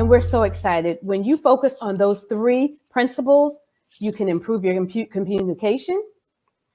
And we're so excited. When you focus on those three principles, you can improve your communication,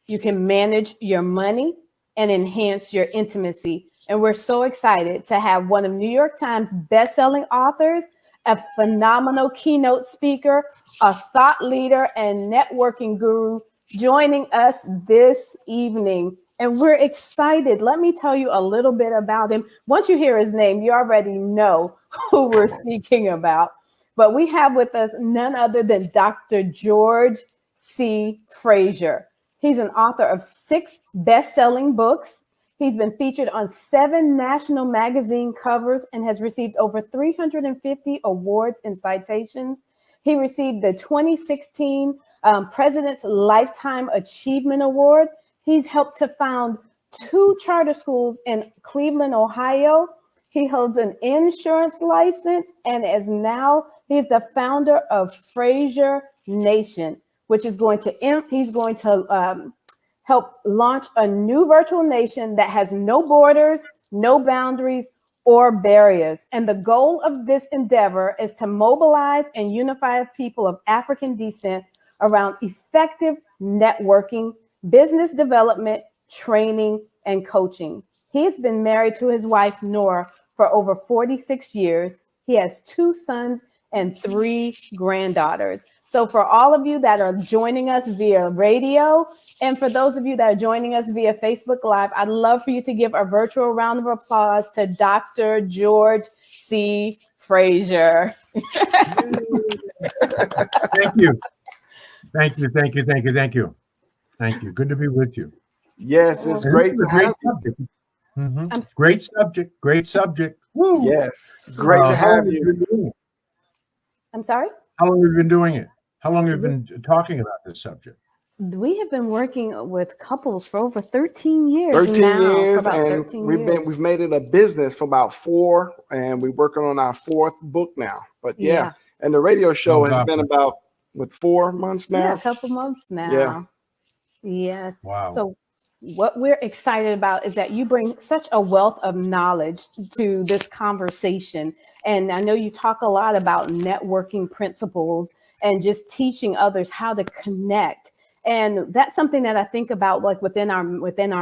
you can manage your money, and enhance your intimacy. And we're so excited to have one of New York Times bestselling authors, a phenomenal keynote speaker, a thought leader, and networking guru joining us this evening. And we're excited. Let me tell you a little bit about him. Once you hear his name, you already know who we're speaking about. But we have with us none other than Dr. George C. Fraser. He's an author of 6 best-selling books. He's been featured on 7 national magazine covers and has received over 350 awards and citations. He received the 2016 President's Lifetime Achievement Award. He's helped to found 2 charter schools in Cleveland, Ohio. He holds an insurance license and he's the founder of Fraser Nation, which is he's going to help launch a new virtual nation that has no borders, no boundaries, or barriers. And the goal of this endeavor is to mobilize and unify people of African descent around effective networking, business development, training, and coaching. He's been married to his wife, Nora, for over 46 years. He has 2 sons and 3 granddaughters. So for all of you that are joining us via radio, and for those of you that are joining us via Facebook Live, I'd love for you to give a virtual round of applause to Dr. George C. Fraser. Thank you. Thank you. Thank you. Thank you. Thank you. Thank you. Good to be with you. Yes, it's great to have you. Mm-hmm. Great subject. Great subject. Woo. Yes, great to have you. I'm sorry? How long have you been doing it? How long have you been talking about this subject? We have been working with couples for over 13 years. 13 years, and 13 years. we've made it a business for about 4, and we're working on our 4th book now. But yeah. And the radio show has been about 4 months now. Yeah, a couple months now. Yeah. Yes. Wow. So what we're excited about is that you bring such a wealth of knowledge to this conversation. And I know you talk a lot about networking principles and just teaching others how to connect. And that's something that I think about like within our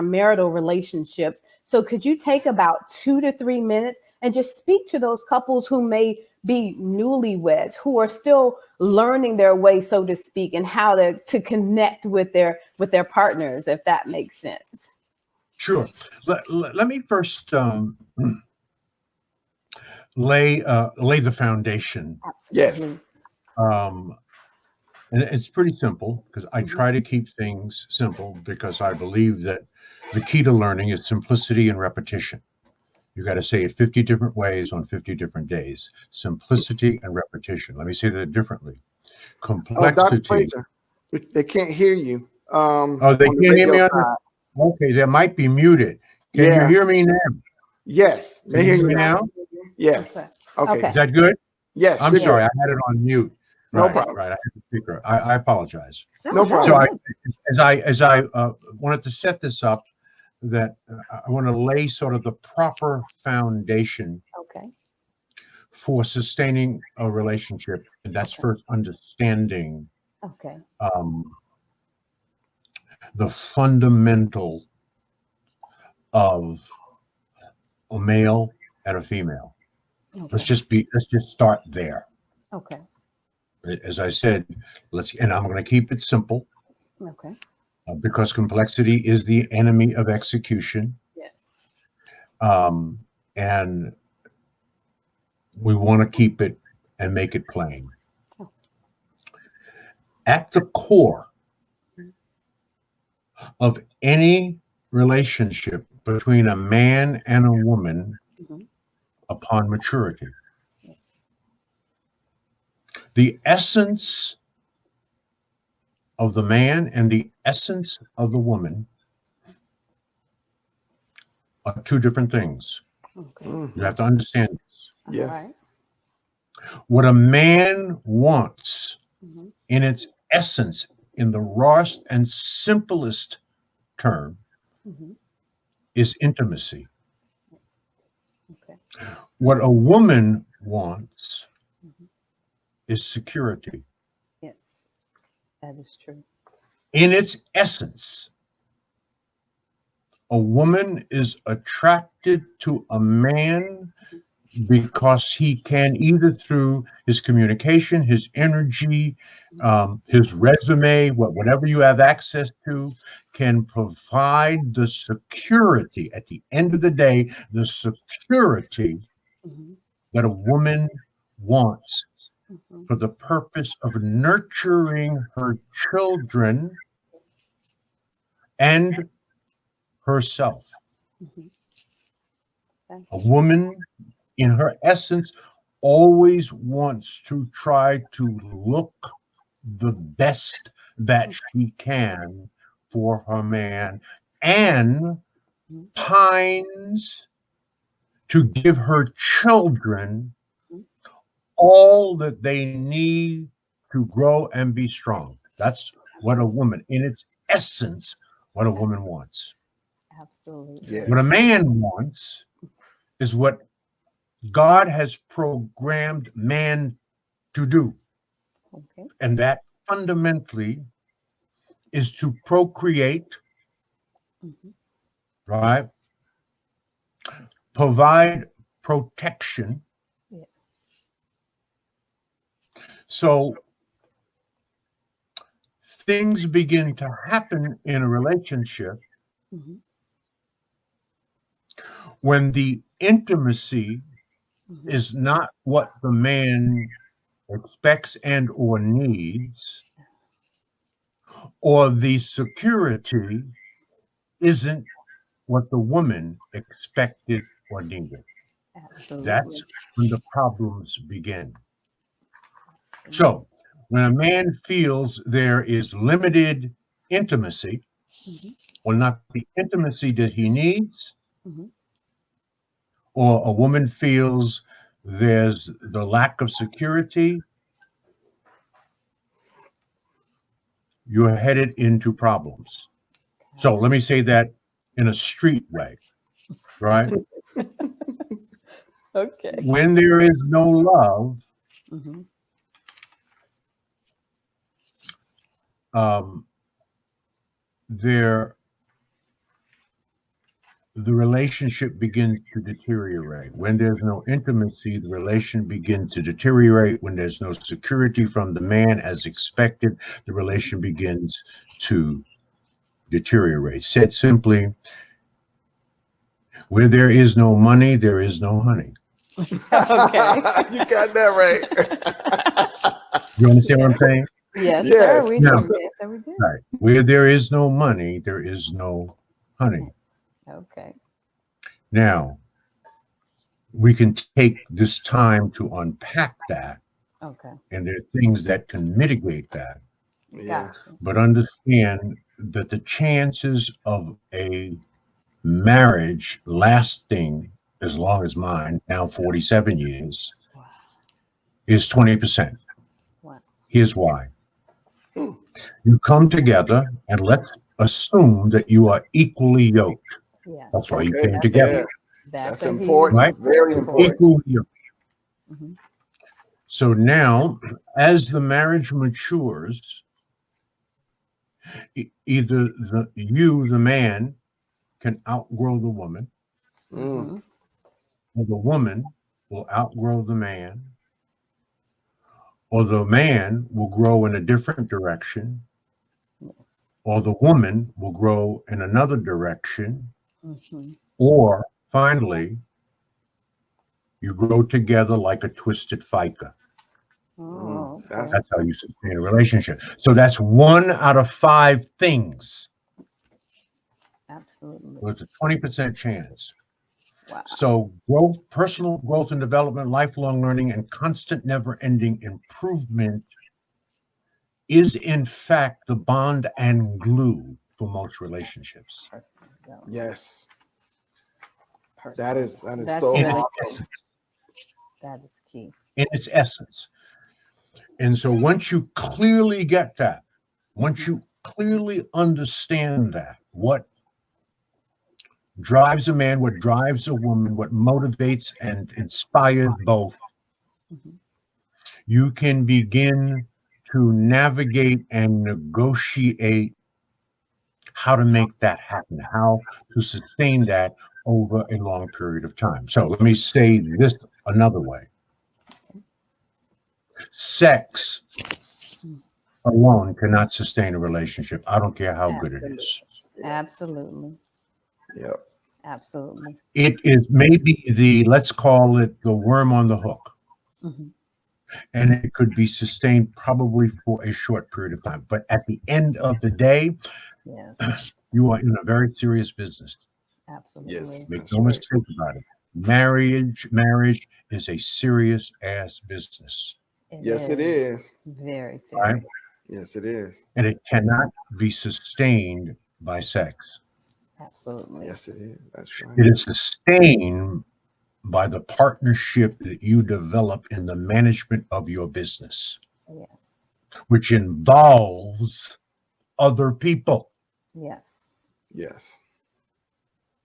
marital relationships. So could you take about 2 to 3 minutes and just speak to those couples who may be newlyweds, who are still learning their way, so to speak, and how to connect with their partners, if that makes sense? Sure. Let me first lay the foundation. Absolutely. Yes. And it's pretty simple because I try to keep things simple because I believe that the key to learning is simplicity and repetition. You got to say it 50 different ways on 50 different days. Simplicity and repetition. Let me say that differently. Complexity. Dr. Fraser, they can't hear you. They can't hear me. Okay, that might be muted. Can you hear me now? Yes, they hear you now. Yes. Okay. Is that good? Yes. I'm sorry, I had it on mute. No problem. Right, I had the speaker. I apologize. No problem. So as I wanted to set this up, that I want to lay sort of the proper foundation for sustaining a relationship, and that's first understanding the fundamental of a male and a female. Let's just start there. Okay. As I said, and I'm going to keep it simple. Okay. Because complexity is the enemy of execution. Yes. And we want to keep it and make it plain. At the core of any relationship between a man and a woman upon maturity, the essence of the man and the essence of the woman are 2 different things. Okay. You have to understand this. Yes. Right. What a man wants in its essence, in the rawest and simplest term, is intimacy. Okay. What a woman wants is security. Yes, that is true. In its essence, a woman is attracted to a man because he can, either through his communication, his energy, his resume, whatever you have access to, can provide the security, at the end of the day, the security Mhm. that a woman wants Mhm. for the purpose of nurturing her children and herself. Mhm. A woman, in her essence, always wants to try to look the best that she can for her man, and Mhm. pines to give her children Mhm. all that they need to grow and be strong. That's what a woman, in its essence, what a woman wants. Absolutely. What a Yes. man wants is what God has programmed man to do. Okay. And that fundamentally is to procreate, Mhm. right? Provide protection. Yes. So things begin to happen in a relationship Mhm. when the intimacy Mhm. is not what the man expects and or needs, or the security isn't what the woman expected or needed. Absolutely. That's when the problems begin. So when a man feels there is limited intimacy, Mhm. or not the intimacy that he needs, Mhm. or a woman feels there's the lack of security, you're headed into problems. So let me say that in a street way, right? Okay. When there is no love, Mhm. um, there the relationship begins to deteriorate. When there's no intimacy, the relation begins to deteriorate. When there's no security from the man as expected, the relation begins to deteriorate. Said simply, where there is no money, there is no honey. Okay. You got that right. You understand what I'm saying? Yes, Yes. sir. We Now, do. Yes, sir. We do. right. Where there is no money, there is no honey. Okay. Now, we can take this time to unpack that, Okay. and there are things that can mitigate that. Yeah. Gotcha. But understand that the chances of a marriage lasting as long as mine, now 47 years, Wow. is 20%. Wow. Here's why. Hmm. You come together, and let's assume that you are equally yoked. Yeah. That's why you Okay. came That's together, Yeah. That's That's a huge. important. right? Very important. Equally yoked. Mhm. So now, as the marriage matures, either the man, can outgrow the woman, Mm. Mhm. or the woman will outgrow the man, or the man will grow in a different direction, Yes. or the woman will grow in another direction, Mhm. or finally, you grow together like a twisted FICA. Oh, That's okay. That's how you sustain a relationship. So that's 1 out of 5 things. Absolutely. So it's a 20% chance. Wow. So growth, personal growth and development, lifelong learning, and constant never-ending improvement is in fact the bond and glue for most relationships. Personal development. yes. Personal That is development. That's so In very its awesome. essence. that is key. In its essence. And so once you clearly get that, once you clearly understand that, what drives a man, what drives a woman, what motivates and inspires both, Mhm. you can begin to navigate and negotiate how to make that happen, how to sustain that over a long period of time. So let me say this another way. Sex alone cannot sustain a relationship. I don't care how good it is. Absolutely. Yep. Absolutely. It is maybe let's call it the worm on the hook. Mm-hmm. And it could be sustained probably for a short period of time. But at the end of the day, yes, you are in a very serious business. absolutely. Yes. Make That's no right. mistake about it. Marriage is a serious ass business. Yes, it is. Very serious. Right? Yes, it is. And it cannot be sustained by sex. Absolutely. Yes, it is. That's right. It is sustained by the partnership that you develop in the management of your business, Yes. which involves other people, Yes. Yes.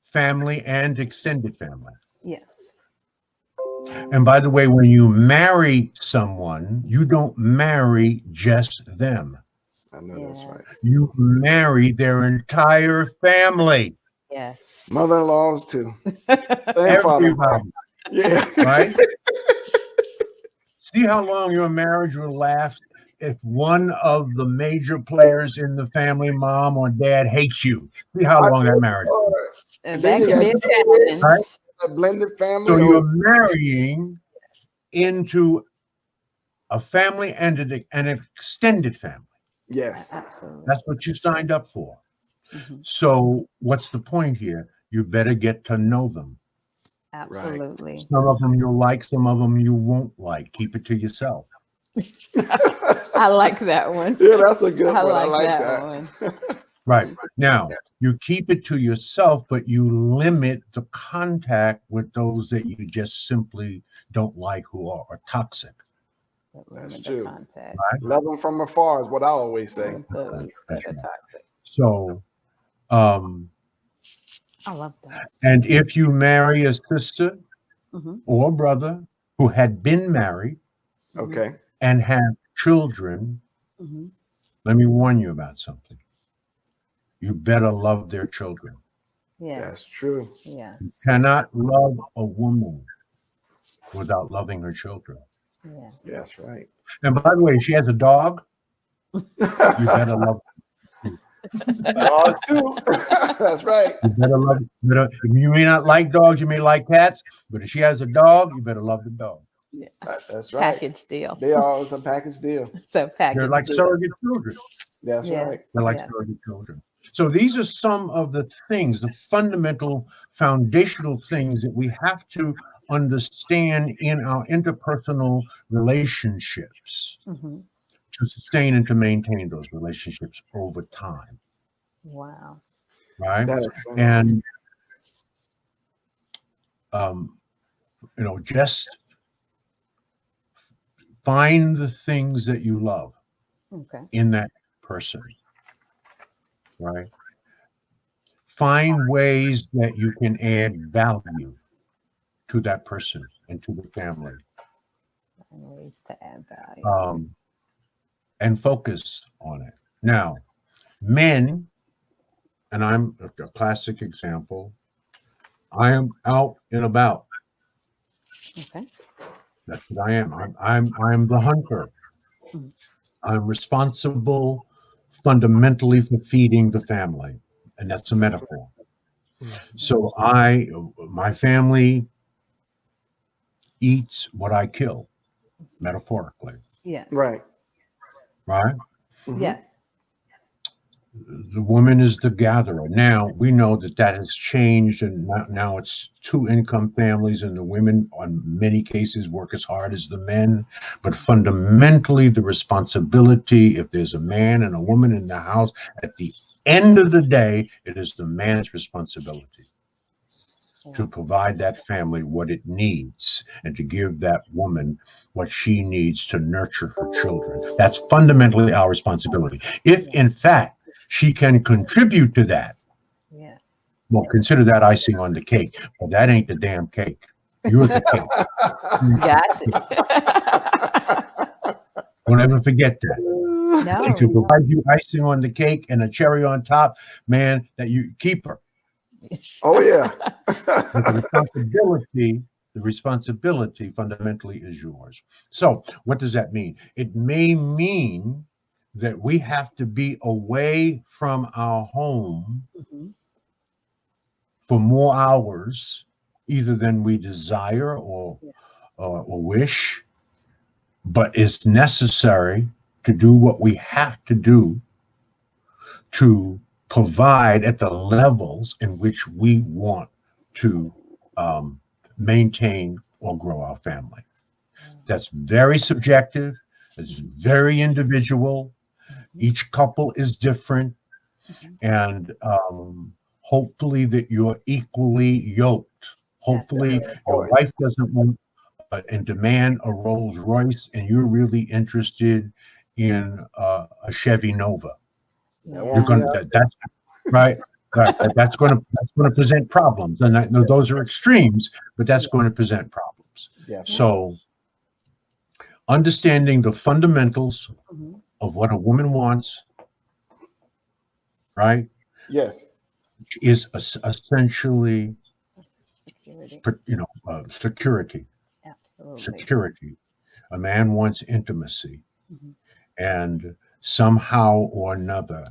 family and extended family. Yes. And by the way, when you marry someone, you don't marry just them. I know that's right. You marry their entire family. Yes. Mother-in-laws too. And father. Everybody, Yeah. right? See how long your marriage will last if one of the major players in the family, mom or dad, hates you. See how long that marriage is. And then that you can be a got challenge. Right? A blended family. So you're marrying into a family and an extended family. Yes. Absolutely. That's what you signed up for. Mm-hmm. So what's the point here? You better get to know them. Absolutely. Some of them you'll like, some of them you won't like. Keep it to yourself. I like that one. Yeah, that's a good I one. I like like that that. Right. Now, you keep it to yourself, but you limit the contact with those that you just simply don't like, who are toxic. That's true. Contact. Right? Love them from afar is what I always say. Those that are toxic. So, I love that. and if you marry a sister Mm-hmm. or brother who had been married Okay. and have children, Mm-hmm. let me warn you about something. You better love their children. Yeah. That's true. Yes. You cannot love a woman without loving her children. Yeah. That's right. And by the way, if she has a dog, you better love Dogs too. That's right. You better love it. You may not like dogs, you may like cats, but if she has a dog, you better love the dog. Yeah. That's right. Package deal. They are. It's a package deal. So package. They're like deal. surrogate children. That's right. They're like surrogate children. So these are some of the things, the fundamental, foundational things that we have to understand in our interpersonal relationships Mm-hmm. to sustain and to maintain those relationships over time. Wow. Right? That is so And just find the things that you love in that person, right? Find ways that you can add value to that person and to the family. Find ways to add value. And focus on it. Now, men, and I'm a classic example, I am out and about. Okay. That's what I am. I'm the hunter. Mm-hmm. I'm responsible fundamentally for feeding the family, and that's a metaphor. Mm-hmm. So my family eats what I kill, metaphorically. Yeah. Right. Right? Mm-hmm. Yes. The woman is the gatherer. Now we know that has changed, and now it's two-income families, and the women, on many cases, work as hard as the men. But fundamentally, the responsibility, if there's a man and a woman in the house, at the end of the day, it is the man's responsibility to provide that family what it needs and to give that woman what she needs to nurture her children. That's fundamentally our responsibility. If, in fact, she can contribute to that, yes, well, consider that icing on the cake, but that ain't the damn cake. You're the cake. Gotcha. Don't ever forget that. She could No. provide you icing on the cake and a cherry on top, man, that you keep her. Oh yeah. But the responsibility fundamentally is yours. So what does that mean? It may mean that we have to be away from our home Mhm. for more hours, either than we desire Yeah. or wish, but it's necessary to do what we have to do to provide at the levels in which we want to maintain or grow our family. That's very subjective. It's very individual. Each couple is different, and hopefully that you're equally yoked. Hopefully your wife doesn't want and demand a Rolls Royce, and you're really interested in a Chevy Nova. You're going to that's right. Right. That's going to present problems, and I know those are extremes, but that's going to present problems. Yeah. So, understanding the fundamentals of what a woman wants, right, Yes. is essentially, Security. security. Absolutely. Security. A man wants intimacy, and somehow or another,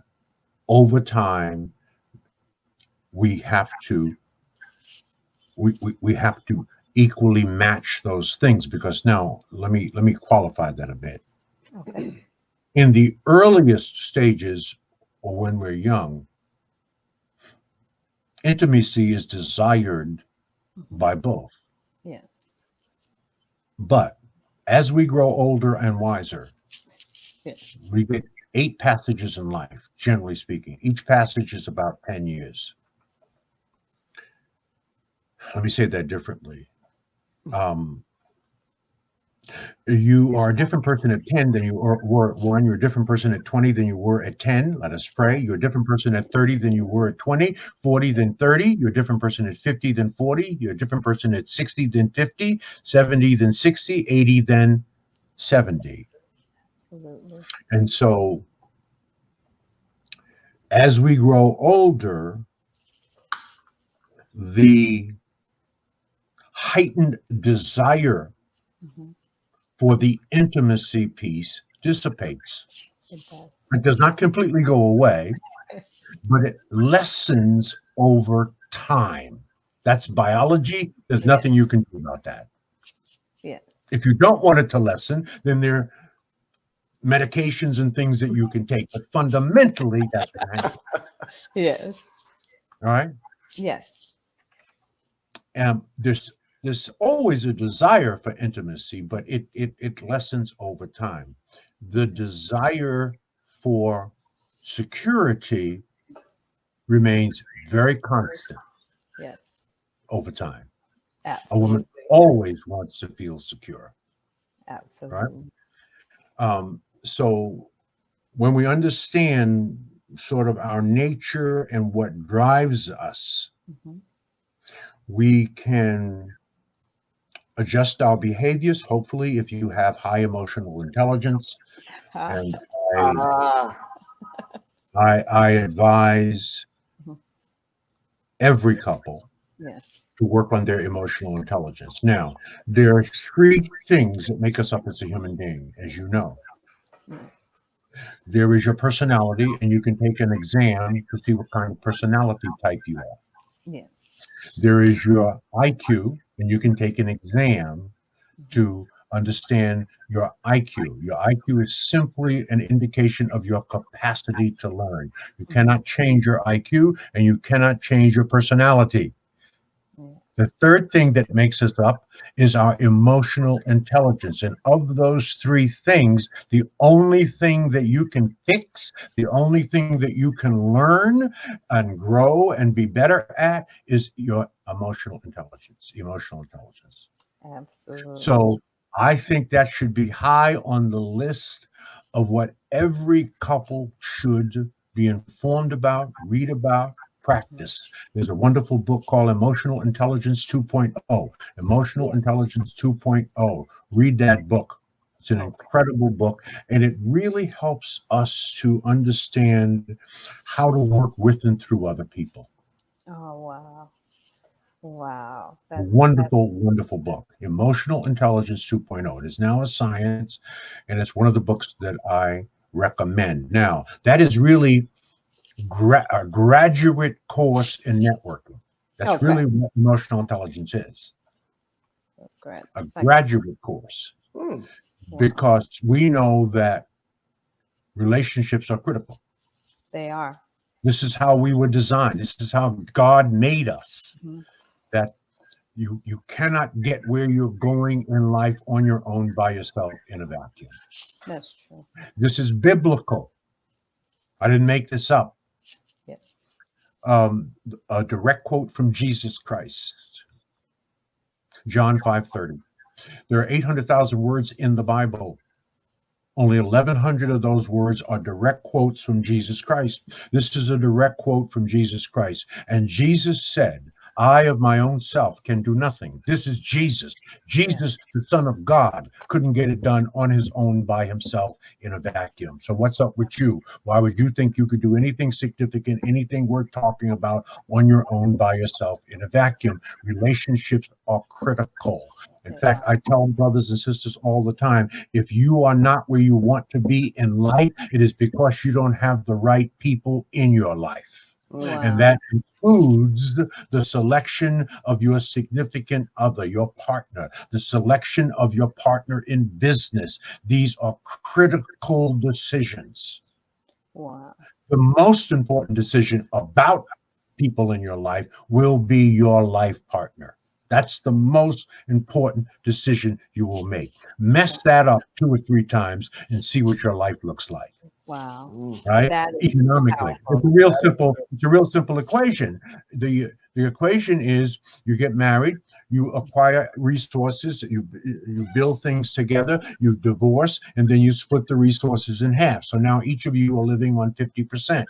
over time, we have to equally match those things, because now let me qualify that a bit. Okay. In the earliest stages, or when we're young, intimacy is desired by both. Yeah. But as we grow older and wiser, Yes. we get 8 passages in life, generally speaking. Each passage is about 10 years. Let me say that differently. You are a different person at 10 than you were one. You're a different person at 20 than you were at 10. Let us pray. You're a different person at 30 than you were at 20, 40 than 30. You're a different person at 50 than 40. You're a different person at 60 than 50, 70 than 60, 80 than 70. Absolutely. And so as we grow older, the heightened desire for the intimacy piece dissipates. It does. It does not completely go away, but it lessens over time. That's biology. There's nothing you can do about that. Yeah. If you don't want it to lessen, then there are medications and things that you can take. But fundamentally, that's what happens. Yes. All right. Yes. And there's always a desire for intimacy, but it lessens over time. The desire for security remains very constant. Yes. Over time. Absolutely. A woman always wants to feel secure. Absolutely. Right? So when we understand sort of our nature and what drives us, we can adjust our behaviors. Hopefully, if you have high emotional intelligence, and I advise every couple to work on their emotional intelligence. Now, there are 3 things that make us up as a human being, as you know. There is your personality, and you can take an exam to see what kind of personality type you are. Yes. There is your IQ, and you can take an exam to understand your IQ. Your IQ is simply an indication of your capacity to learn. You cannot change your IQ, and you cannot change your personality. The third thing that makes us up is our emotional intelligence. And of those 3 things, the only thing that you can fix, the only thing that you can learn and grow and be better at is your emotional intelligence. Absolutely. So I think that should be high on the list of what every couple should be informed about, read about, practice. There's a wonderful book called Emotional Intelligence 2.0. Emotional Intelligence 2.0. Read that book. It's an incredible book, and it really helps us to understand how to work with and through other people. Oh, wow. Wow. Wonderful, wonderful book. Emotional Intelligence 2.0. It is now a science, and it's one of the books that I recommend. Now, that is really a graduate course in networking. That's really what emotional intelligence is. Great. A graduate course. Wow. Because we know that relationships are critical. They are. This is how we were designed. This is how God made us. Mm-hmm. That you cannot get where you're going in life on your own by yourself in a vacuum. That's true. This is biblical. I didn't make this up. Yeah. A direct quote from Jesus Christ. John 5:30. There are 800,000 words in the Bible. Only 1,100 of those words are direct quotes from Jesus Christ. This is a direct quote from Jesus Christ. And Jesus said, I of my own self can do nothing. This is Jesus. Jesus, the Son of God, couldn't get it done on his own by himself in a vacuum. So what's up with you? Why would you think you could do anything significant, anything worth talking about on your own by yourself in a vacuum? Relationships are critical. In fact, I tell brothers and sisters all the time, if you are not where you want to be in life, it is because you don't have the right people in your life. Wow. And that includes the selection of your significant other, your partner, the selection of your partner in business. These are critical decisions. Wow. The most important decision about people in your life will be your life partner. That's the most important decision you will make. Mess that up 2 or 3 times and see what your life looks like. Wow. Right? Economically. It's a real simple equation. The equation is you get married, you acquire resources, you build things together, you divorce, and then you split the resources in half. So now each of you are living on 50%.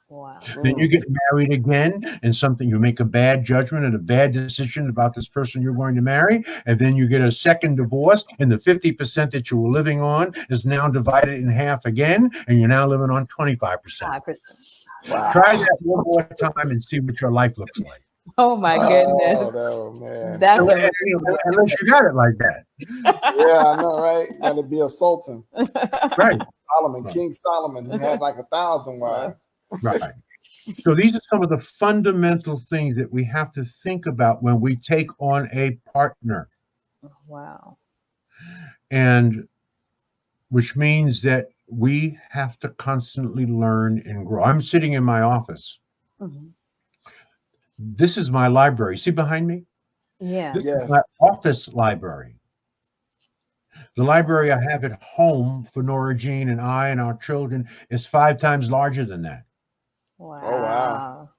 Wow. Then you get married again, and you make a bad judgment and a bad decision about this person you're going to marry, and then you get a second divorce, and the 50% that you were living on is now divided in half again, and you're now living on 25%. 5%. Wow. Try that one more time and see what your life looks like. Oh my goodness. Oh, man. That's unless you got it like that. Yeah, I know, right? Got to be a sultan. Right. Solomon, King Solomon, who had like 1,000 wives. Right. So these are some of the fundamental things that we have to think about when we take on a partner. Wow. And which means that we have to constantly learn and grow. I'm sitting in my office. Mm-hmm. This is my library. See behind me? Yeah. This is my office library. The library I have at home for Nora Jean and I and our children is 5 times larger than that. Wow. Oh, wow.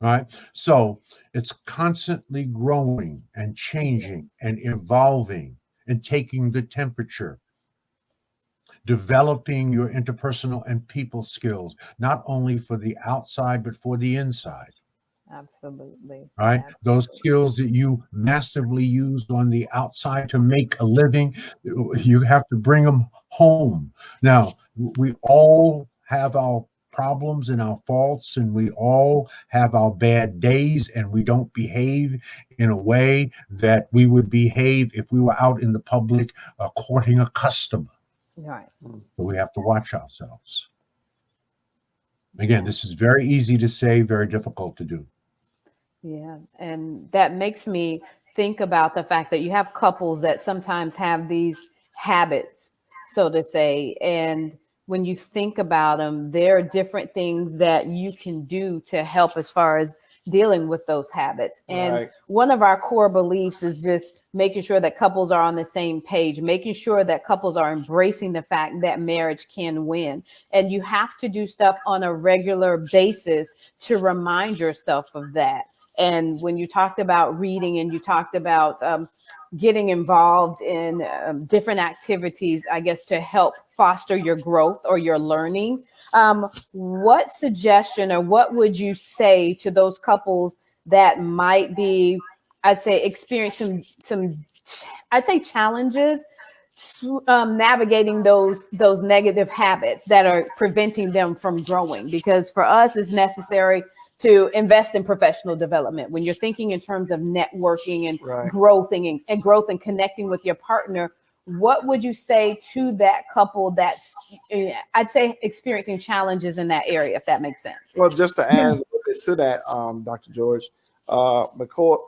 Right? So it's constantly growing and changing and evolving and taking the temperature. Developing your interpersonal and people skills, not only for the outside, but for the inside. Absolutely. Right? Absolutely. Those skills that you massively used on the outside to make a living, you have to bring them home. Now, we all have our problems and our faults, and we all have our bad days, and we don't behave in a way that we would behave if we were out in the public courting a customer. Right. So we have to watch ourselves. Again, this is very easy to say, very difficult to do. Yeah. And that makes me think about the fact that you have couples that sometimes have these habits, so to say, and when you think about them, there are different things that you can do to help as far as dealing with those habits. And one of our core beliefs is just making sure that couples are on the same page, making sure that couples are embracing the fact that marriage can win. And you have to do stuff on a regular basis to remind yourself of that. And when you talked about reading and you talked about getting involved in different activities, I guess, to help foster your growth or your learning, what suggestion or what would you say to those couples that might be, I'd say, experiencing some I'd say challenges navigating those negative habits that are preventing them from growing. Because for us, it's necessary to invest in professional development. When you're thinking in terms of networking and growth and growth and connecting with your partner, what would you say to that couple that's, I'd say, experiencing challenges in that area, if that makes sense? Well, just to add a little bit to that, Dr. George,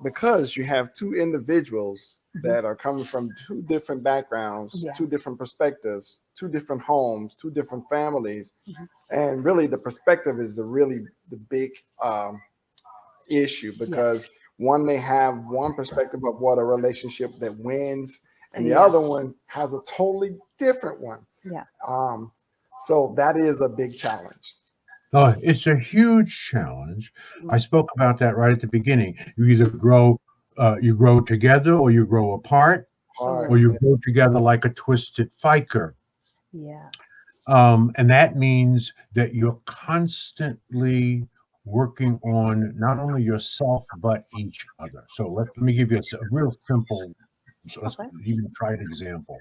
because you have two individuals that are coming from two different backgrounds, two different perspectives, two different homes, two different families, and really the perspective is the big issue, because one may have one perspective of what a relationship that wins, and the other one has a totally different one. So that is a big challenge. Oh, it's a huge challenge. I spoke about that right at the beginning. You either grow together, or you grow apart, or you grow together like a twisted fiker. And that means that you're constantly working on not only yourself but each other. So let me give you a real simple. So let's even try an example.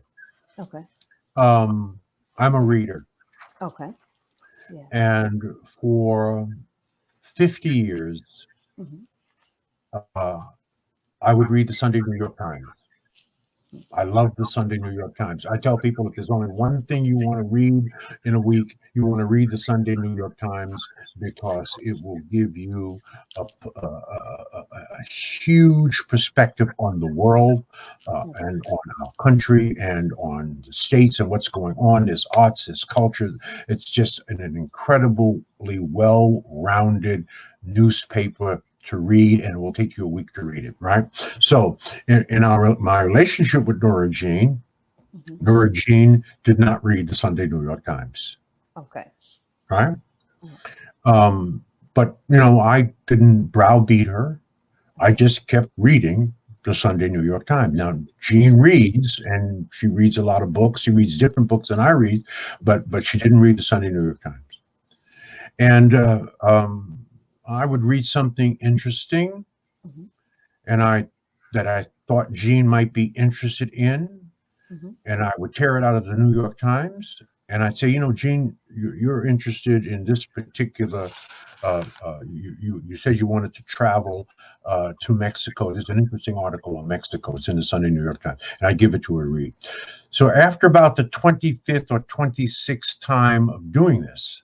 I'm a reader. And for 50 years, I would read the Sunday New York Times. I love the Sunday New York Times. I tell people, if there's only one thing you want to read in a week, you want to read the Sunday New York Times, because it will give you a huge perspective on the world and on our country and on the states and what's going on. There's arts, there's culture. It's just an incredibly well-rounded newspaper to read, and it will take you a week to read it, right? So in my relationship with Nora Jean, Nora Jean did not read the Sunday New York Times. Right? But, I didn't browbeat her. I just kept reading the Sunday New York Times. Now, Jean reads, and she reads a lot of books. She reads different books than I read, but she didn't read the Sunday New York Times. And I would read something interesting, and I thought Jean might be interested in, and I would tear it out of the New York Times, and I'd say, Jean, you're interested in this particular. You said you wanted to travel to Mexico. There's an interesting article on Mexico. It's in the Sunday New York Times, and I give it to her to read. So after about the 25th or 26th time of doing this,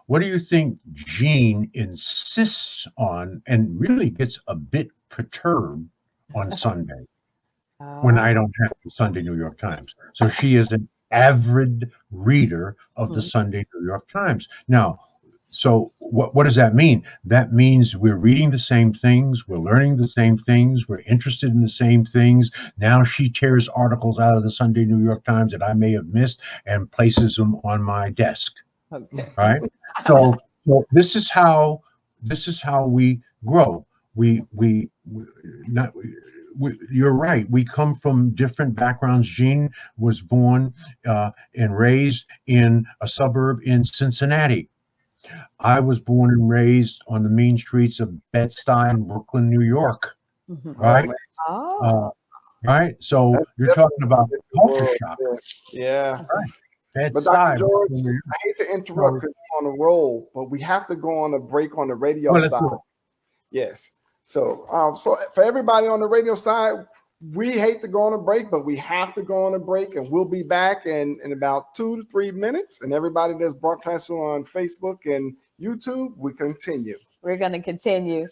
what do you think Jean insists on and really gets a bit perturbed on Sunday when I don't have the Sunday New York Times? So she is an avid reader of the Sunday New York Times. Now, so what does that mean? That means we're reading the same things, we're learning the same things, we're interested in the same things. Now she tears articles out of the Sunday New York Times that I may have missed and places them on my desk. Right? So this is how we grow. You're right. We come from different backgrounds. Jean was born and raised in a suburb in Cincinnati. I was born and raised on the mean streets of Bed-Stuy, Brooklyn, New York. Right? Right? So you're talking about culture shock. Yeah. Right. But Dr. George, I hate to interrupt because you're on a roll, but we have to go on a break on the radio side. Yes. So for everybody on the radio side, we hate to go on a break, but we have to go on a break, and we'll be back in about 2 to 3 minutes. And everybody that's broadcasting on Facebook and YouTube, we continue. We're going to continue.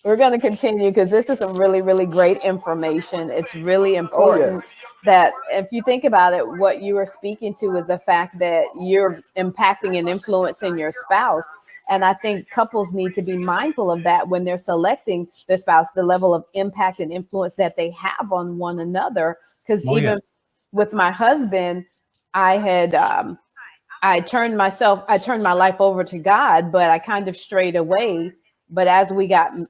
Because this is some really, really great information. It's really important that if you think about it, what you are speaking to is the fact that you're impacting and influencing your spouse. And I think couples need to be mindful of that when they're selecting their spouse, the level of impact and influence that they have on one another. Because with my husband, I turned my life over to God, but I kind of strayed away. But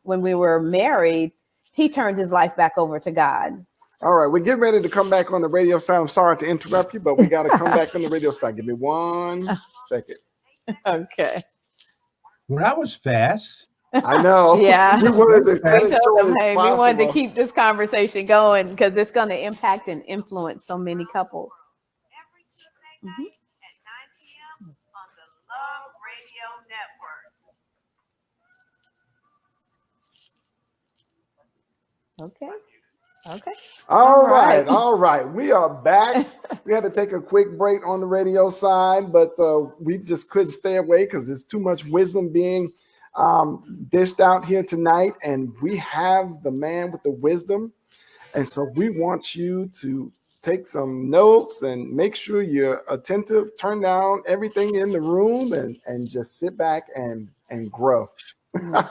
when we were married, he turned his life back over to God. All right, we're getting ready to come back on the radio side. I'm sorry to interrupt you, but we got to come back on the radio side. Give me 1 second. Okay. Well, that was fast. I know. Yeah. We wanted to cut We it told short them, as hey, we wanted to possible. keep this conversation going because it's going to impact and influence so many couples. Every Tuesday night at 9 p.m. on the Love Radio Network. Okay. Okay. All All right. right, all right. We are back. We had to take a quick break on the radio side, but we just couldn't stay away because there's too much wisdom being dished out here tonight. And we have the man with the wisdom. And so we want you to take some notes and make sure you're attentive, turn down everything in the room and just sit back and grow. Go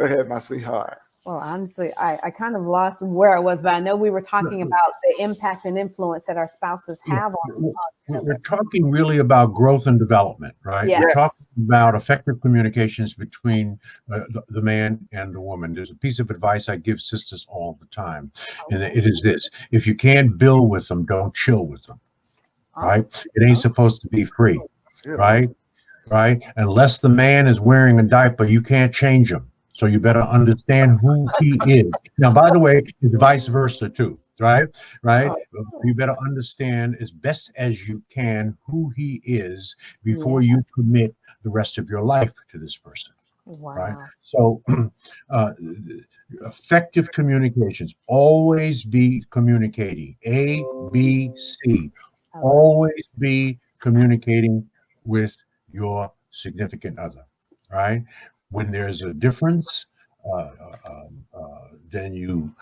ahead, my sweetheart. Well, honestly, I kind of lost where I was, but I know we were talking about the impact and influence that our spouses have on We're talking really about growth and development, right? Yeah. We're Yes. talking about effective communications between the man and the woman. There's a piece of advice I give sisters all the time, and it is this: if you can't build with them, don't chill with them, right? It ain't supposed to be free, That's good. right? Right? Unless the man is wearing a diaper, you can't change him. So you better understand who he is. Now, by the way, it's vice versa too, right? Right? You better understand as best as you can who he is before you commit the rest of your life to this person. Wow. Right? So effective communications, always be communicating. A, B, C. Always be communicating with your significant other, right? When there's a difference, then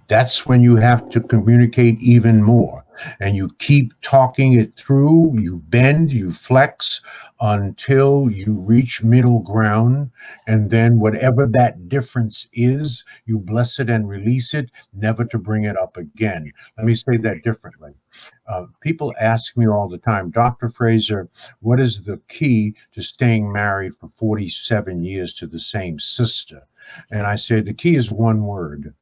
that's when you have to communicate even more, and you keep talking it through. You bend, you flex until you reach middle ground, and then whatever that difference is, you bless it and release it, never to bring it up again. Let me say that differently. People ask me all the time, Dr. Fraser, what is the key to staying married for 47 years to the same sister? And I say the key is one word.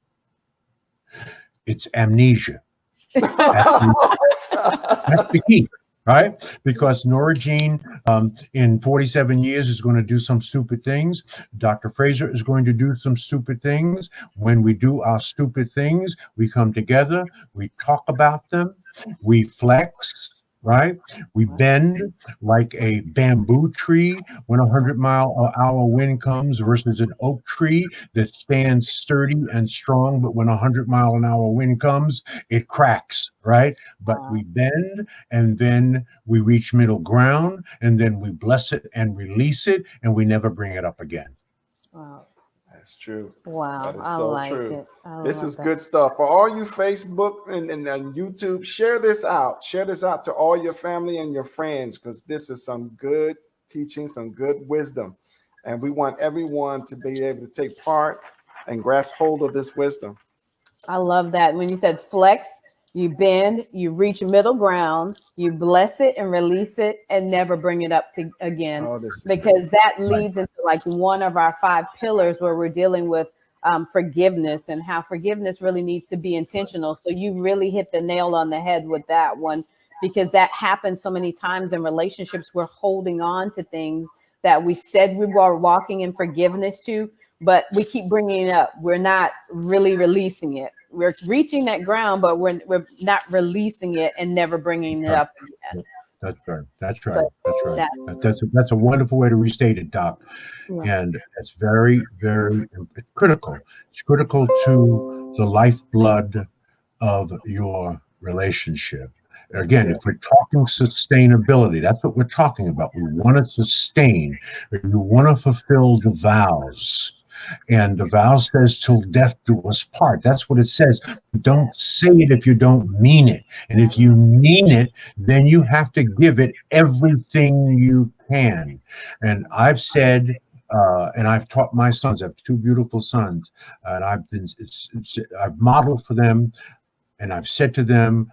It's amnesia. That's the key, right? Because Nora Jean, in 47 years, is going to do some stupid things. Dr. Fraser is going to do some stupid things. When we do our stupid things, we come together, we talk about them, we flex, right? We bend like a bamboo tree when a 100-mile-an-hour wind comes versus an oak tree that stands sturdy and strong, but when a 100-mile-an-hour wind comes, it cracks, right? But we bend, and then we reach middle ground, and then we bless it and release it, and we never bring it up again. Wow. That's true. Wow. That is I so like true. it. This is good stuff. For all you Facebook and YouTube, share this out. Share this out to all your family and your friends, because this is some good teaching, some good wisdom. And we want everyone to be able to take part and grasp hold of this wisdom. I love that. When you said flex, you bend, you reach middle ground, you bless it and release it and never bring it up again. Oh, this is because that leads into like one of our 5 pillars where we're dealing with forgiveness and how forgiveness really needs to be intentional. So you really hit the nail on the head with that one, because that happens so many times in relationships. We're holding on to things that we said we were walking in forgiveness to, but we keep bringing it up. We're not really releasing it. We're reaching that ground, but we're not releasing it and never bringing it up again. That's right. That's right. So That's right. That's a wonderful way to restate it, Doc. Yeah. And it's very, very critical. It's critical to the lifeblood of your relationship. Again, if we're talking sustainability, that's what we're talking about. We want to sustain. We want to fulfill the vows. And the vow says, till death do us part. That's what it says. Don't say it if you don't mean it. And if you mean it, then you have to give it everything you can. And I've said, and I've taught my sons, I have 2 beautiful sons, and I've modeled for them, and I've said to them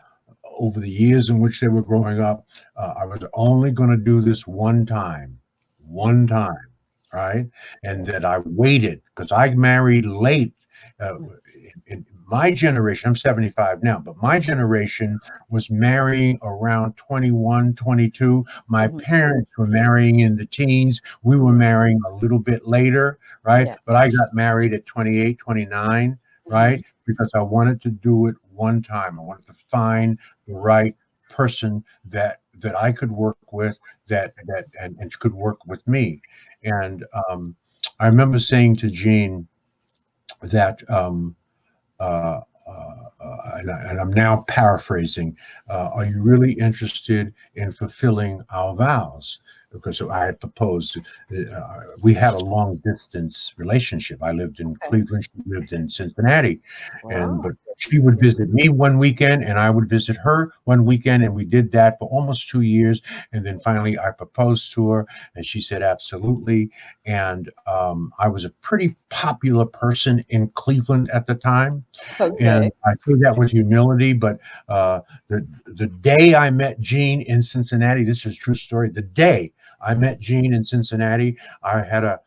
over the years in which they were growing up, I was only going to do this one time. Right? And that I waited because I married late. My generation, I'm 75 now, but my generation was marrying around 21, 22. My parents were marrying in the teens. We were marrying a little bit later, right? Yeah. But I got married at 28, 29, right? Because I wanted to do it one time. I wanted to find the right person that I could work with, and could work with me. And I remember saying to Jean that and I'm now paraphrasing, are you really interested in fulfilling our vows? Because I had proposed, we had a long distance relationship. I lived in Cleveland, she lived in Cincinnati, but she would visit me one weekend and I would visit her one weekend, and we did that for almost 2 years. And then finally I proposed to her and she said absolutely. And I was a pretty popular person in Cleveland at the time. And I say that with humility, but the day I met Jean in Cincinnati, this is a true story. The day I met Jean in Cincinnati, I had a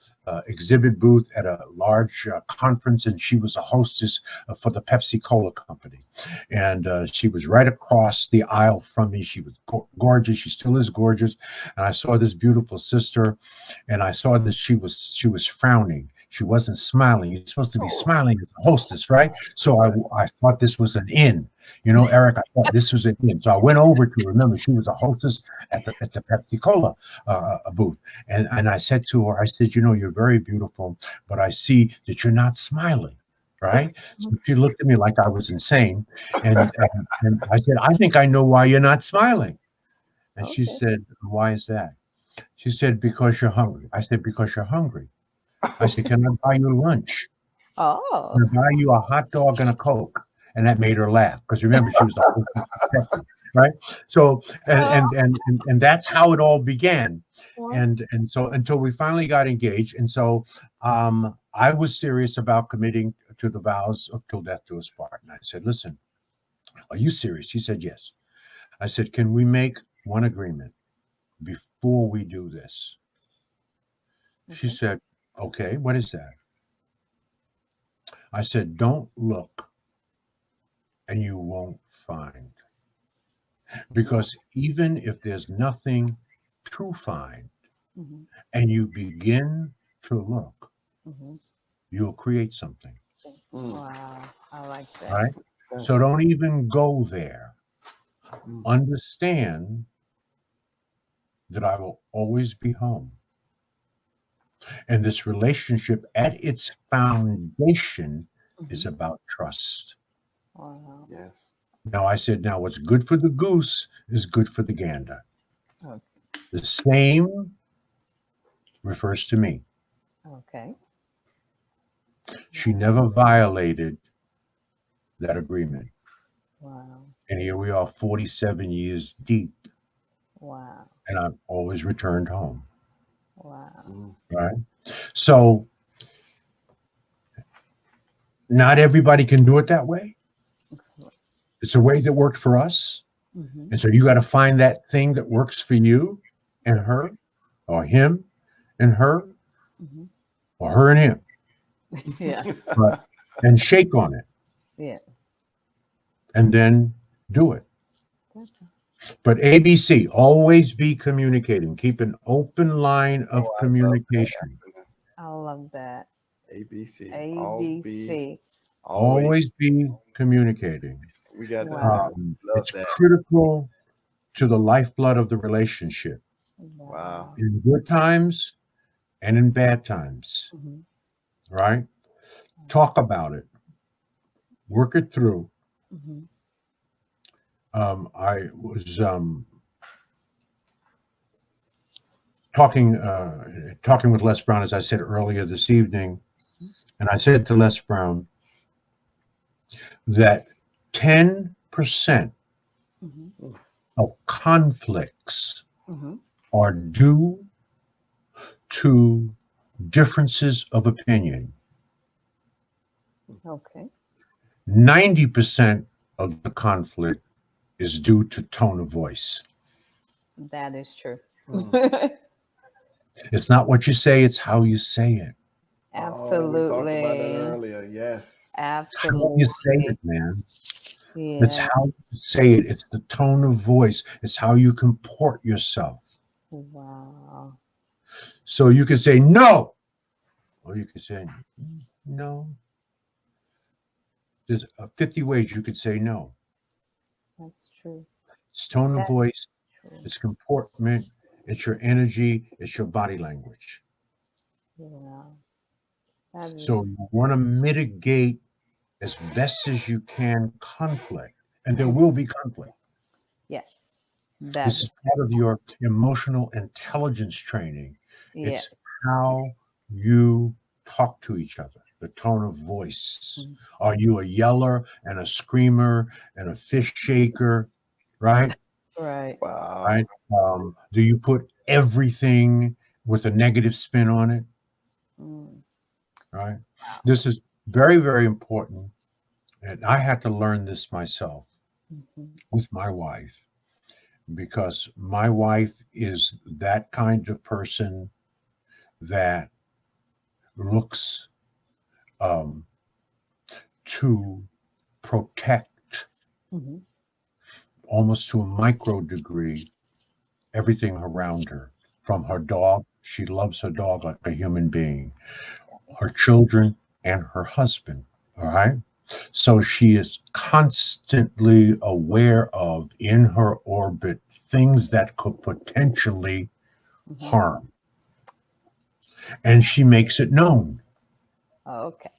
exhibit booth at a large conference, and she was a hostess for the Pepsi Cola company. And she was right across the aisle from me. She was gorgeous. She still is gorgeous. And I saw this beautiful sister, and I saw that she was frowning. She wasn't smiling. You're supposed to be smiling as a hostess, right? So I thought this was an in. Eric, I thought this was an in. So I went over to her. Remember, she was a hostess at the Pepsi Cola booth. And I said to her, I said, you're very beautiful, but I see that you're not smiling, right? So she looked at me like I was insane. And I said, I think I know why you're not smiling. And she said, why is that? She said, because you're hungry. I said, because you're hungry. I said, can I buy you lunch? Oh. Can I buy you a hot dog and a Coke? And that made her laugh, because remember, she was a right? So and that's how it all began. And so until we finally got engaged. And so I was serious about committing to the vows of till death do us part. And I said, listen, are you serious? She said, yes. I said, can we make one agreement before we do this? She said, okay, what is that? I said, don't look and you won't find. Because even if there's nothing to find and you begin to look, you'll create something. Wow, I like that. Right? So don't even go there. Understand that I will always be home. And this relationship at its foundation is about trust. Wow. Yes. Now I said, now what's good for the goose is good for the gander. Okay. The same refers to me. Okay. She never violated that agreement. Wow. And here we are 47 years deep. Wow. And I've always returned home. Wow. Right? So not everybody can do it that way. It's a way that worked for us. And so you got to find that thing that works for you and her, or him and her, or her and him. Yes. And shake on it. Yeah. And then do it. But ABC, always be communicating. Keep an open line of communication. I love that. ABC. ABC. Always be communicating. We got Wow. that. It's critical to the lifeblood of the relationship. Wow. In good times and in bad times. Right? Talk about it. Work it through. I was talking with Les Brown, as I said earlier this evening, and I said to Les Brown that 10% of conflicts are due to differences of opinion. Okay. 90% of the conflict is due to tone of voice. That is true. It's not what you say, it's how you say it. Oh, we talked about that Absolutely. earlier. Yes. How you say Absolutely. it, man. It's Yeah. how you say it. It's the tone of voice. It's how you comport yourself. Wow. So you can say no, or you can say no. There's 50 ways you could say no. That's true. It's tone of That's voice. true. It's comportment. It's your energy. It's your body language. Yeah. That is. So you want to mitigate as best as you can conflict, and there will be conflict. Yes. That This is is. part of your emotional intelligence training. Yes. It's how you talk to each other, the tone of voice. Mhm. Are you a yeller and a screamer and a fish shaker, right? Right. Wow. Right? Do you put everything with a negative spin on it? Mm. Right? Wow. This is very, very important. And I had to learn this myself Mhm. with my wife because my wife is that kind of person that looks um, to protect Mhm. almost to a micro degree everything around her. From her dog, she loves her dog like a human being, her children, and her husband. All right. So she is constantly aware of in her orbit things that could potentially Mhm. harm. And she makes it known. Okay.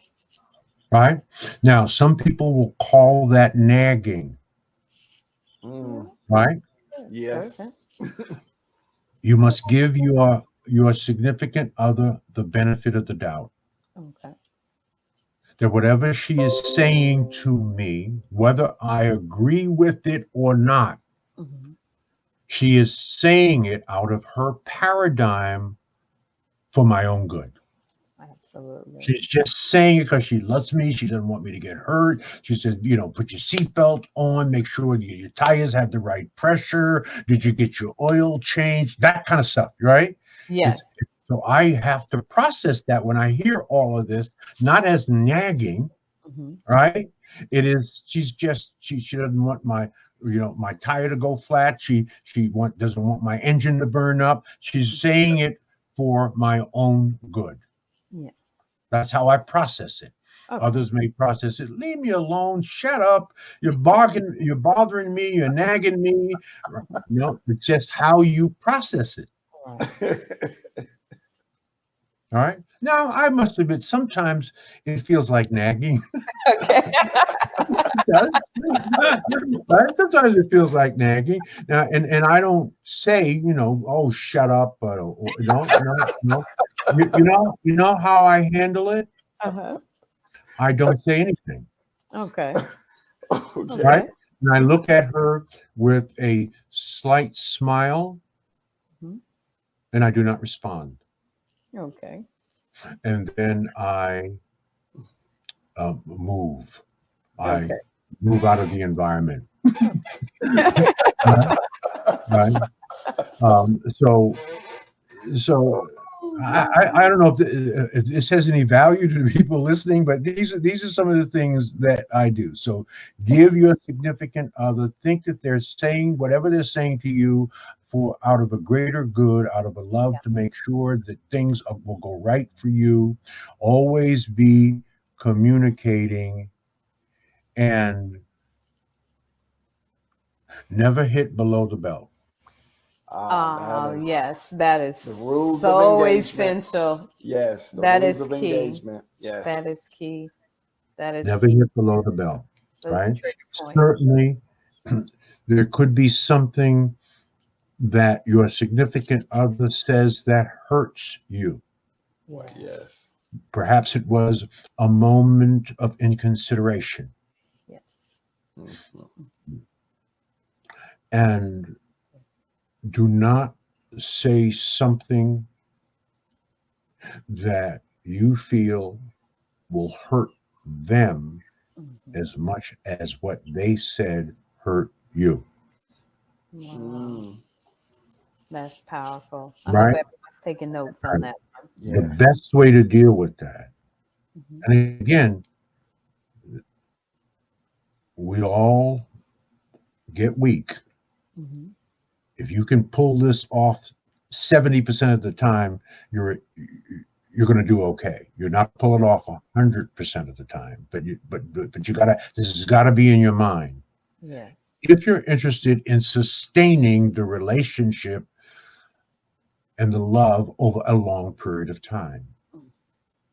Right? Now, some people will call that nagging. Mm. Right? Yes. Okay. You must give your significant other the benefit of the doubt. Okay. That whatever she is saying to me, whether I agree with it or not, Mhm. she is saying it out of her paradigm for my own good. Absolutely. She's just saying it because she loves me. She doesn't want me to get hurt. She said, put your seatbelt on, make sure your tires have the right pressure. Did you get your oil changed? That kind of stuff, right? Yes. So I have to process that when I hear all of this, not as nagging, Mhm. right? It is she doesn't want my tire to go flat. Doesn't want my engine to burn up. She's saying it for my own good. Yeah. That's how I process it. Okay. Others may process it. Leave me alone. Shut up. You're bothering me. You're nagging me. No, it's just how you process it. Right. All right. Now, I must admit, sometimes it feels like nagging. Okay. It does. Right? Sometimes it feels like nagging. Now, and I don't say, oh, shut up. No, no, no. You know how I handle it? Uh-huh. I don't say anything. Okay. Okay. Right? Okay. And I look at her with a slight smile, Mhm. and I do not respond. Okay. And then I move. I Okay. move out of the environment. Right? Right? So I don't know if this has any value to the people listening, but these are some of the things that I do. So give your significant other, think that they're saying whatever they're saying to you for out of a greater good, out of a love to make sure that things will go right for you. Always be communicating and never hit below the belt. Oh, That is yes, that is the rules of so engagement. essential. Yes, the That rules is of key. engagement. That Yes. is key. That is Never key. hit below the belt, Those right? trigger points. Certainly, there could be something that your significant other says that hurts you. Yeah. Yes. Perhaps it was a moment of inconsideration. Yeah. Mhm. And do not say something that you feel will hurt them Mhm. as much as what they said hurt you. Wow. Mm. That's powerful. I hope Right? everyone's taking notes on that one. The Yes. best way to deal with that And again, we all get weak. Mhm. If you can pull this off 70% of the time, you're going to do okay. You're not pulling off 100% of the time, but you gotta. This has got to be in your mind. Yes. If you're interested in sustaining the relationship and the love over a long period of time,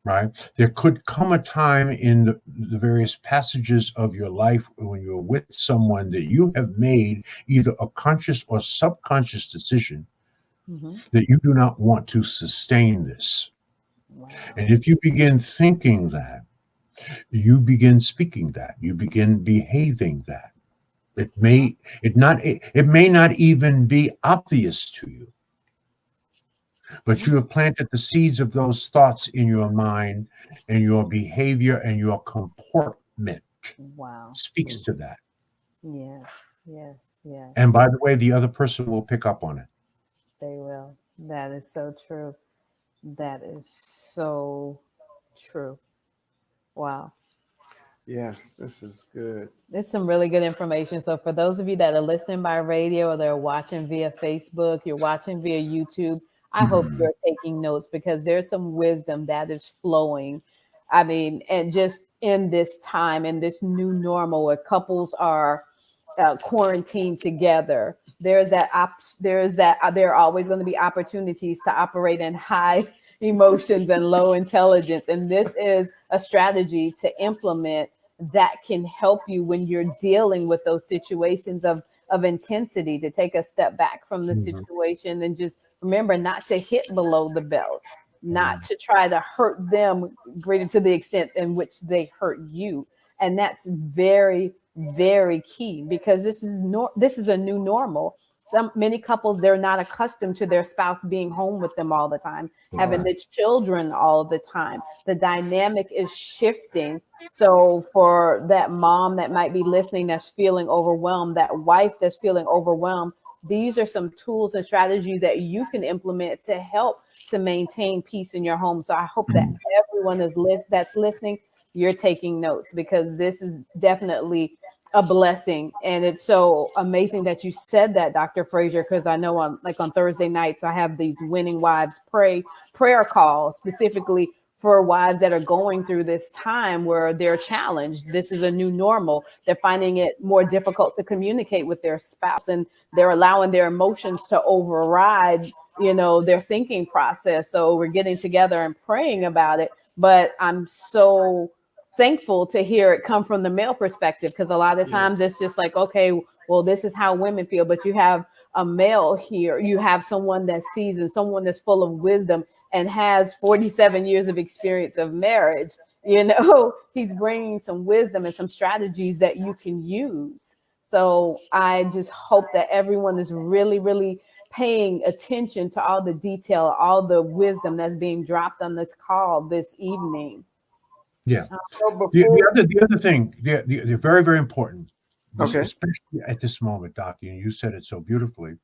right? There could come a time in the various passages of your life when you're with someone that you have made either a conscious or subconscious decision Mhm. that you do not want to sustain this. Wow. And if you begin thinking that, you begin speaking that, you begin behaving that. It may not even be obvious to you, but you have planted the seeds of those thoughts in your mind, and your behavior and your comportment Wow. speaks to that. Yes. Yes. Yes. And by the way, the other person will pick up on it. They will. That is so true. That is so true. Wow. Yes, this is good. It's some really good information. So for those of you that are listening by radio or they're watching via Facebook, you're watching via YouTube, I hope you're taking notes because there's some wisdom that is flowing. I mean, and just in this time, in this new normal where couples are quarantined together, there are always going to be opportunities to operate in high emotions and low intelligence. And this is a strategy to implement that can help you when you're dealing with those situations of intensity, to take a step back from the situation and just remember not to hit below the belt, not to try to hurt them greater to the extent in which they hurt you. And that's very, very key because this is a new normal. Many couples, they're not accustomed to their spouse being home with them all the time, having the children all the time. The dynamic is shifting. So for that mom that might be listening that's feeling overwhelmed, that wife that's feeling overwhelmed, these are some tools and strategies that you can implement to help to maintain peace in your home. So I hope that everyone that's listening, you're taking notes because this is definitely a blessing. And it's so amazing that you said that, Dr. Fraser, because I know on Thursday nights, I have these Winning Wives prayer calls specifically for wives that are going through this time where they're challenged. This is a new normal. They're finding it more difficult to communicate with their spouse, and they're allowing their emotions to override, their thinking process. So we're getting together and praying about it. But I'm so thankful to hear it come from the male perspective, because a lot of times it's just like, okay, well, this is how women feel. But you have a male here. You have someone that's seasoned, someone that's full of wisdom and has 47 years of experience of marriage. He's bringing some wisdom and some strategies that you can use. So I just hope that everyone is really, really paying attention to all the detail, all the wisdom that's being dropped on this call this evening. Yeah. So The other thing, they're very, very important, Okay. especially at this moment, Doc, and you said it so beautifully.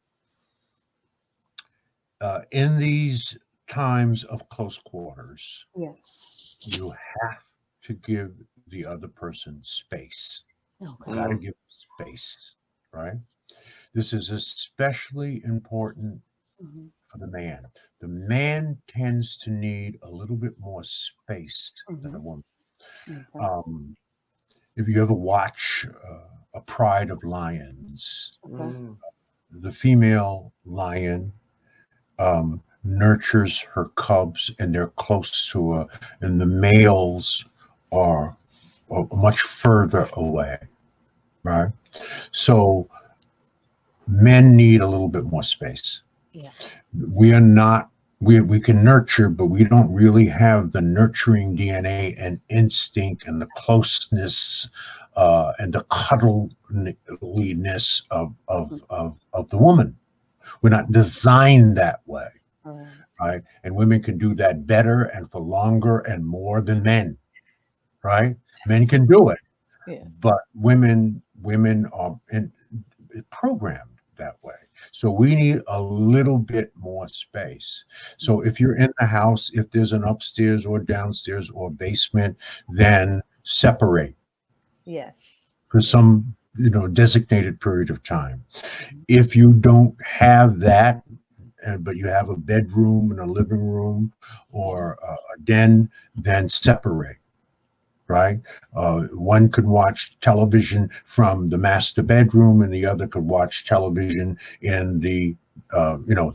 In these times of close quarters, Yes. you have to give the other person space. Okay. You got to give space, right? This is especially important for the man. The man tends to need a little bit more space than a woman. Okay. If you ever watch A Pride of Lions, Okay. the female lion nurtures her cubs, and they're close to her, and the males are much further away, right? So men need a little bit more space. Yeah. We are not, we can nurture, but we don't really have the nurturing DNA and instinct and the closeness and the cuddliness of the woman. We're not designed that way, right? And women can do that better and for longer and more than men, right? Men can do it, but women are programmed that way. So we need a little bit more space. So if you're in the house, if there's an upstairs or downstairs or basement, then separate Yes. for some, designated period of time. If you don't have that, but you have a bedroom and a living room or a den, then separate. Right? One could watch television from the master bedroom, and the other could watch television in the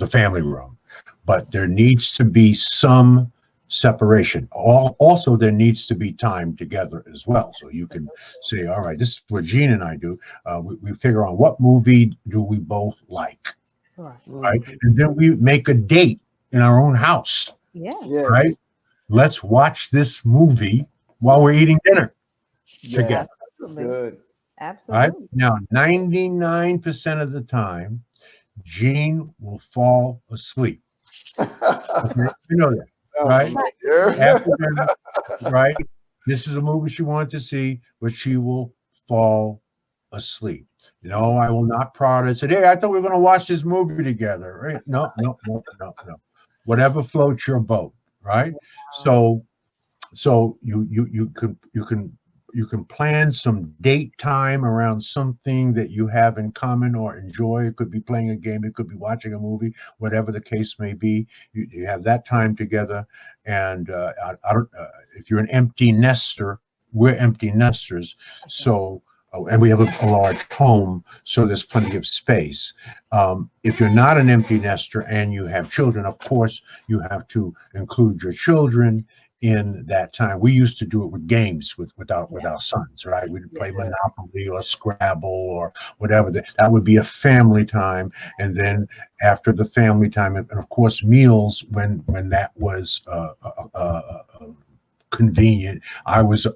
family room. But there needs to be some separation. Also, there needs to be time together as well. So you can say, all right, this is what Gene and I do. We figure out what movie do we both like, right? And then we make a date in our own house, Yeah. Yes. right? Let's watch this movie while we're eating dinner together. That's good. Right? Absolutely. Now, 99% of the time, Gene will fall asleep. Okay? You know that, Sounds right? familiar. After dinner, right? This is a movie she wanted to see, but she will fall asleep. No, I will not prod her and say, hey, I thought we were going to watch this movie together. Right? No. Whatever floats your boat, right? So you can plan some date time around something that you have in common or enjoy. It could be playing a game, it could be watching a movie, whatever the case may be. You have that time together. And I don't. If you're an empty nester, we're empty nesters. So. And we have a large home, so there's plenty of space. If you're not an empty nester and you have children, of course, you have to include your children in that time. We used to do it with games with our sons, right? We'd play Monopoly or Scrabble or whatever. That would be a family time. And then after the family time, and of course meals when that was convenient. I was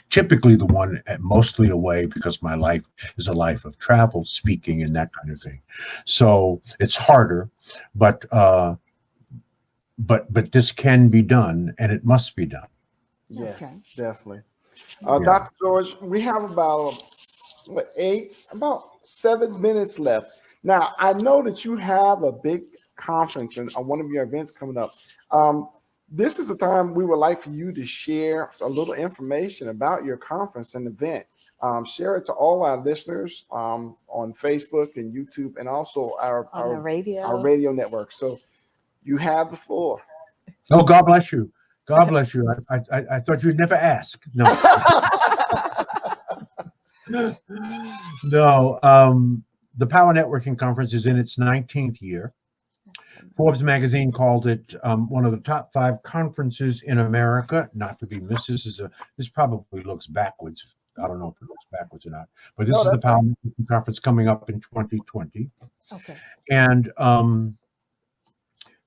typically the one mostly away because my life is a life of travel, speaking, and that kind of thing. So it's harder, but this can be done, and it must be done. Yes, definitely. Yeah. Dr. George, we have about 7 minutes left. Now, I know that you have a big conference and one of your events coming up. This is a time we would like for you to share a little information about your conference and event. Share it to all our listeners on Facebook and YouTube, and also our radio network. So you have the floor. Oh, God bless you. God bless you. I thought you'd never ask. No. No. The Power Networking Conference is in its 19th year. Forbes magazine called it one of the top 5 conferences in America, not to be missed. This probably looks backwards. I don't know if it looks backwards or not, but this is the Power Networking Conference coming up in 2020. Okay. And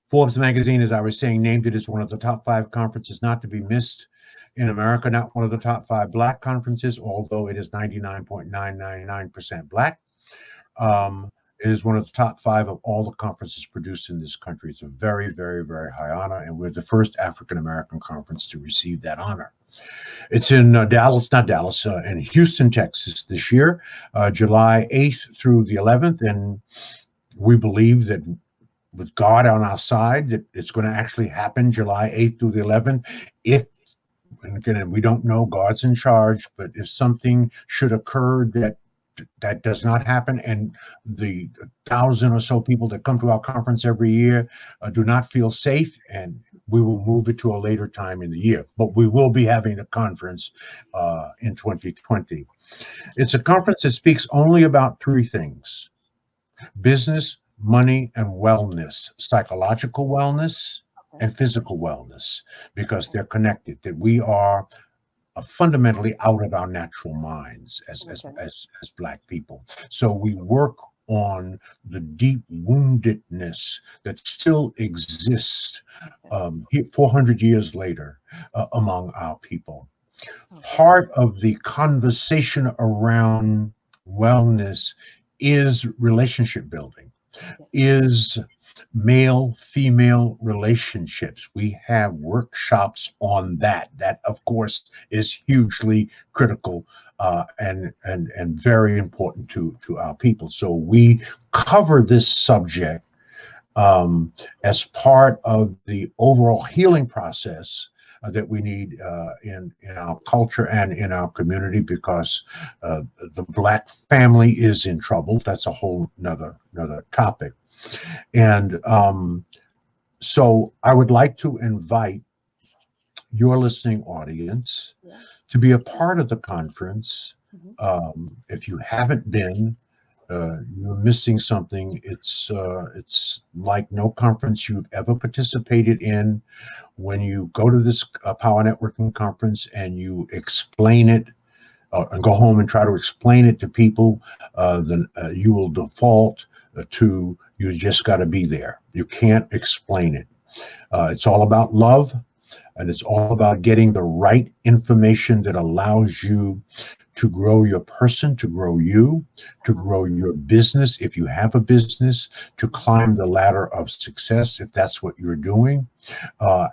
Forbes magazine, as I was saying, named it as one of the top 5 conferences not to be missed in America, not one of the top 5 Black conferences, although it is 99.999% Black. It is one of the top 5 of all the conferences produced in this country. It's a very, very, very high honor, and we're the first African-American conference to receive that honor. It's in in Houston, Texas this year, July 8th through the 11th, and we believe that with God on our side, that it's going to actually happen July 8th through the 11th. And again, we don't know, God's in charge, but if something should occur that does not happen, and the 1,000 or so people that come to our conference every year do not feel safe, and we will move it to a later time in the year. But we will be having a conference in 2020. It's a conference that speaks only about 3 things: business, money, and wellness, psychological wellness and physical wellness, because they're connected, that we are fundamentally out of our natural minds as Black people. So we work on the deep woundedness that still exists 400 years later among our people. Part of the conversation around wellness is relationship building, is male-female relationships. We have workshops on that. That, of course, is hugely critical and very important to our people. So we cover this subject as part of the overall healing process that we need in our culture and in our community, because the Black family is in trouble. That's a whole another topic. And so I would like to invite your listening audience to be a part of the conference. If you haven't been, you're missing something. It's like no conference you've ever participated in. When you go to this Power Networking conference and you explain it, and go home and try to explain it to people, then you will default to you just got to be there. You can't explain it. It's all about love, and it's all about getting the right information that allows you to grow your person, to grow you, to grow your business if you have a business, to climb the ladder of success if that's what you're doing,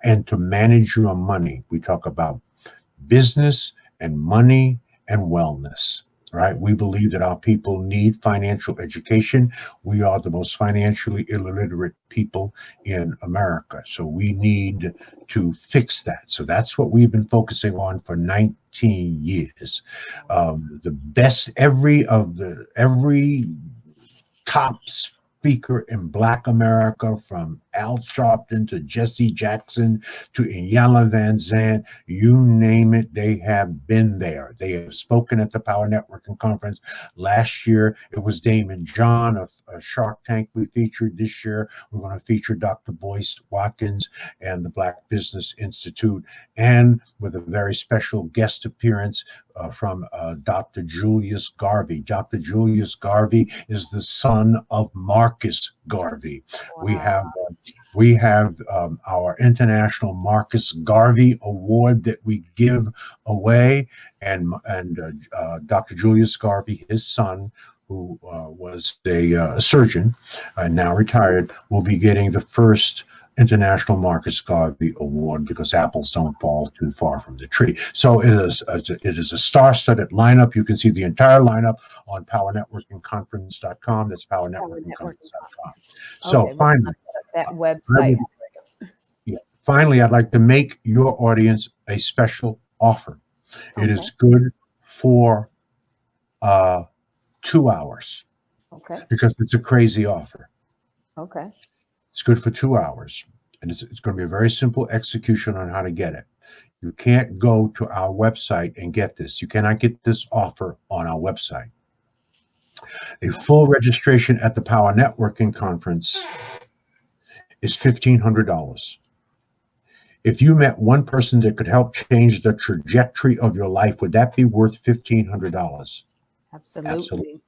and to manage your money. We talk about business and money and wellness, right? We believe that our people need financial education. We are the most financially illiterate people in America. So we need to fix that. So that's what we've been focusing on for 19 years. The best, every top speaker in Black America, from Al Sharpton to Jesse Jackson to Iyanla Van Zandt, you name it, they have been there. They have spoken at the Power Networking Conference. Last year, it was Damon John of Shark Tank we featured. This year, we're going to feature Dr. Boyce Watkins and the Black Business Institute, and with a very special guest appearance from Dr. Julius Garvey. Dr. Julius Garvey is the son of Marcus Garvey. Wow. We have our International Marcus Garvey Award that we give away, and Dr. Julius Garvey, his son, who was a surgeon and now retired, will be getting the first International Marcus Garvey Award, because apples don't fall too far from the tree. So it is a star-studded lineup. You can see the entire lineup on powernetworkingconference.com. That's powernetworkingconference.com. So finally, that website. Finally, I'd like to make your audience a special offer. Okay. It is good for 2 hours. Okay. Because it's a crazy offer. Okay. It's good for 2 hours, and it's going to be a very simple execution on how to get it. You can't go to our website and get this. You cannot get this offer on our website. A full registration at the Power Networking Conference is $1,500. If you met one person that could help change the trajectory of your life, would that be worth $1,500? Absolutely.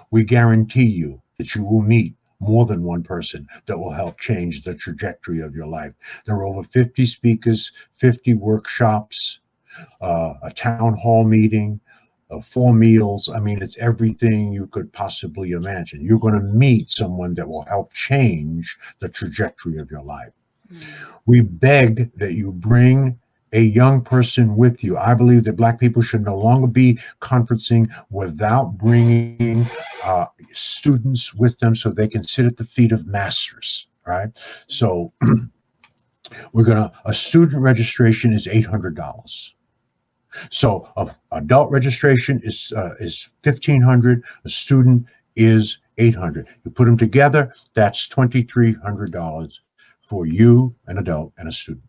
We guarantee you that you will meet more than one person that will help change the trajectory of your life. There are over 50 speakers, 50 workshops, a town hall meeting, 4 meals. I mean, it's everything you could possibly imagine. You're going to meet someone that will help change the trajectory of your life. We beg that you bring a young person with you. I believe that Black people should no longer be conferencing without bringing students with them so they can sit at the feet of masters, right? So a student registration is $800. So adult registration is $1,500. A student is $800. You put them together, that's $2,300 for you, an adult, and a student.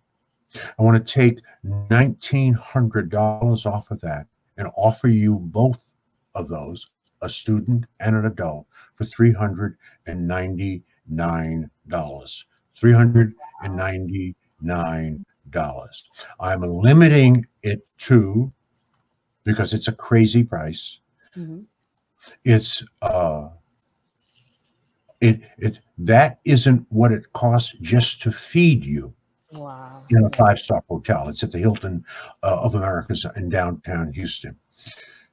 I want to take $1,900 off of that and offer you both of those, a student and an adult, for $399. $399. I'm limiting it to, because it's a crazy price. Mm-hmm. It's that isn't what it costs just to feed you. Wow. In a 5-star hotel. It's at the Hilton of Americas in downtown Houston.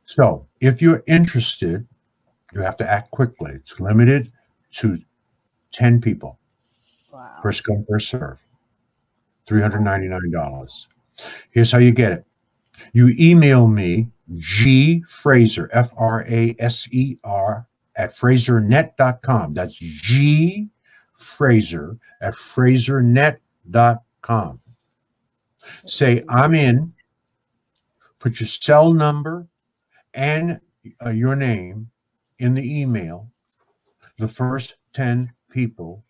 So if you're interested, you have to act quickly. It's limited to 10 people. Wow. First come, first serve. $399. Here's how you get it. You email me, gfraser, Fraser, at frasernet.com. That's gfraser at frasernet.com. Say, I'm in, put your cell number and your name in the email. The first 10 people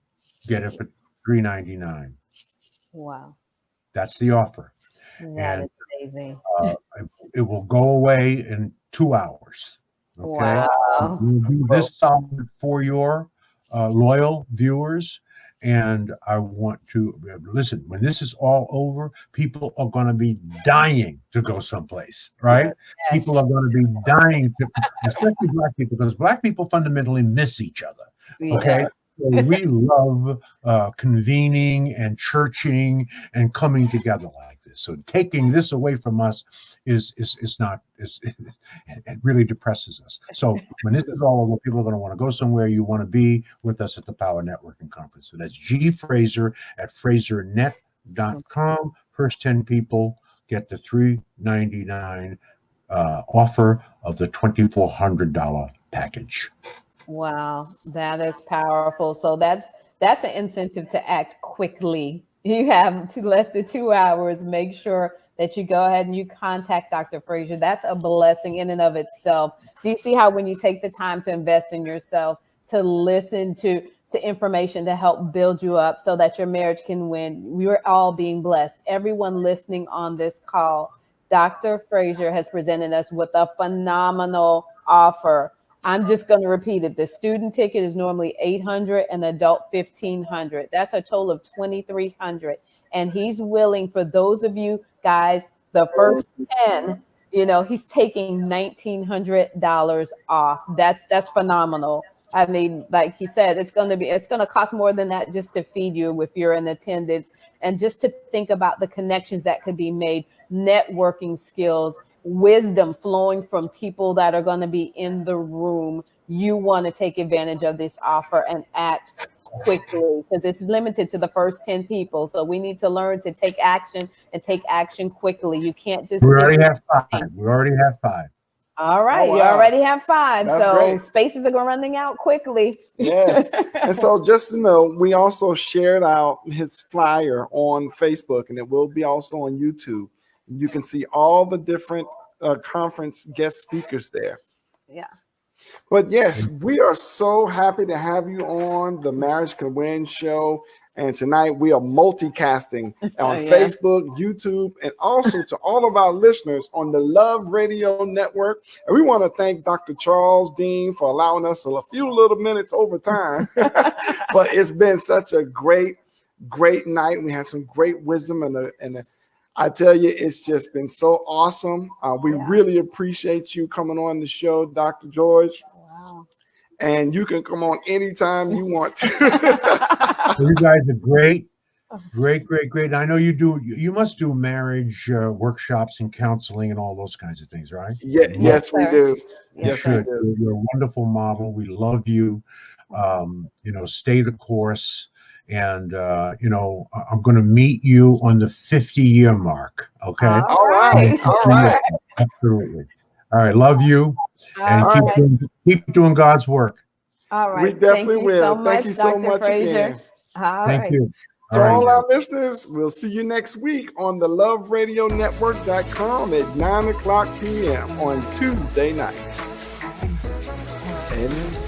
get it for $3.99. Wow. That's the offer. That And is amazing. it will go away in 2 hours. Okay. Wow. We'll do this solid for your loyal viewers. And I want to listen, when this is all over, people are going to be dying to go someplace, right? Yes. People are going to be dying to, especially Black people, because Black people fundamentally miss each other. Okay. Yeah. So we love convening and churching and coming together like this. So taking this away from us is not it really depresses us. So when this is all over, people are going to want to go somewhere. You want to be with us at the Power Networking Conference. So that's gfraser at frasernet.com. First 10 people get the $3.99 offer of the $2,400 package. Wow, that is powerful. So that's an incentive to act quickly. You have less than 2 hours. Make sure that you go ahead and you contact Dr. Fraser. That's a blessing in and of itself. Do you see how when you take the time to invest in yourself, to listen to information to help build you up so that your marriage can win? We're all being blessed. Everyone listening on this call, Dr. Fraser has presented us with a phenomenal offer. I'm just going to repeat it. The student ticket is normally $800 and adult $1,500. That's a total of $2,300. And he's willing for those of you guys, the first 10, he's taking $1,900 off. That's phenomenal. I mean, like he said, it's going to cost more than that just to feed you if you're in attendance, and just to think about the connections that could be made, networking skills, wisdom flowing from people that are going to be in the room. You want to take advantage of this offer and act quickly, because it's limited to the first 10 people. So we need to learn to take action, and take action quickly. You can't just We already have 5. All right. Oh, wow. You already have 5. That's so great. Spaces are running out quickly. Yes. And so just to know, we also shared out his flyer on Facebook, and it will be also on YouTube. You can see all the different conference guest speakers there. Yeah. But yes, we are so happy to have you on the Marriage Can Win show. And tonight we are multicasting on Facebook, YouTube, and also to all of our listeners on the Love Radio Network. And we want to thank Dr. Charles Dean for allowing us a few little minutes over time. But it's been such a great night. We had some great wisdom, and I tell you, it's just been so awesome. We really appreciate you coming on the show, Dr. George. Wow. And you can come on anytime you want to. You guys are great. And I know you must do marriage workshops and counseling and all those kinds of things, right? Yes, we do. Yes, We Good. do. You're a wonderful model. We love you. Stay the course. And, I'm going to meet you on the 50-year mark. Okay. All right. Absolutely. All right. Love you. And All keep doing God's work. All right. We definitely will. Thank you so much, Dr. again. Fraser. All Thank right. you. To right, all our listeners, we'll see you next week on the loveradionetwork.com at 9:00 p.m. on Tuesday night. Amen.